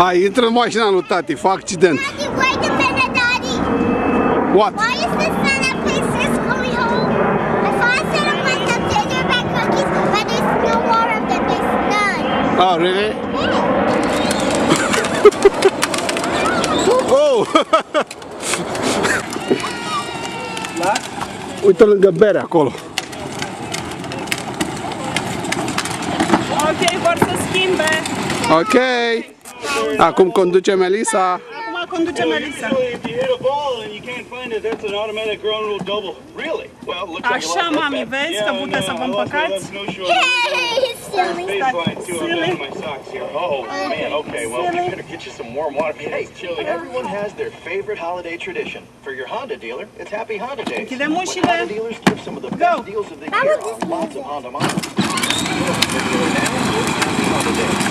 Hai, intră în mașina lui tati, fac accident. Daddy, wait a minute, Daddy. What? Why is this Santa Princess going home? I thought Santa wants some gingerbread cookies, but there's no more of them. There's none. Oh, really? Oh! Uite lângă bere acolo. Ok, vor să schimbe. Ok. Acum conduce Melissa. Acum conduce Melissa. Așa, mami, vezi că puteți să vă împăcați? Hey, he's stealing stuff. Oh man, okay, well we better get you some warm water. Hey, everyone has their favorite holiday tradition. For your Honda dealer, it's Happy Honda Days. Închidem When ușile. Honda dealers give some of the best deals of the year on lots of Honda models. Happy Honda Days.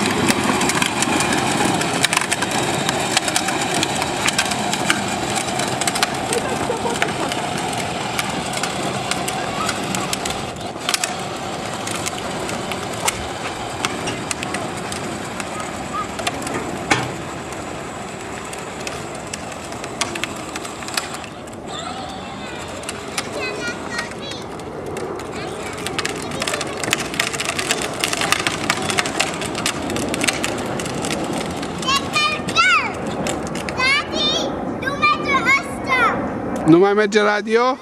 Nu mai merge radio?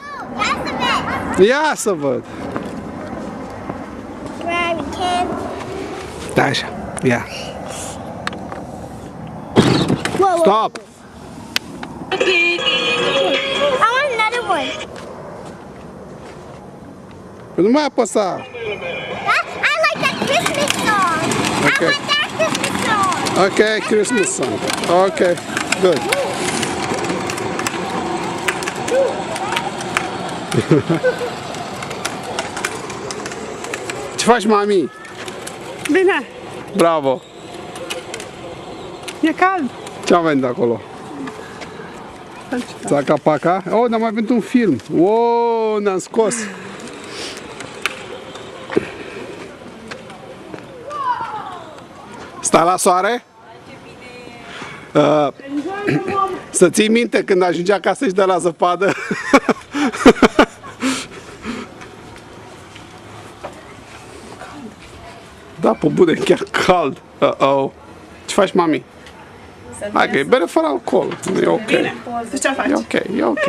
Ia să văd. Da, așa. Ia. Stop! I want another one. Nu mai apăsa. I like that Christmas song. Okay. I want that Christmas song. Ok, Christmas song. Ok, good. Ce faci, mami? Bine, Bravo! e cald. Ce avem de acolo? Țaca-paca? Oh, ne-am mai venit un film. Wow, ne-am scos. Stai la soare? Să ții minte când ajungi acasă și de la zăpadă. Da, pe bune, chiar cald. Uh-oh. Ce faci, mami? Hai că e bere fără alcool. E ok. Bine, tu ce faci? E ok, e ok.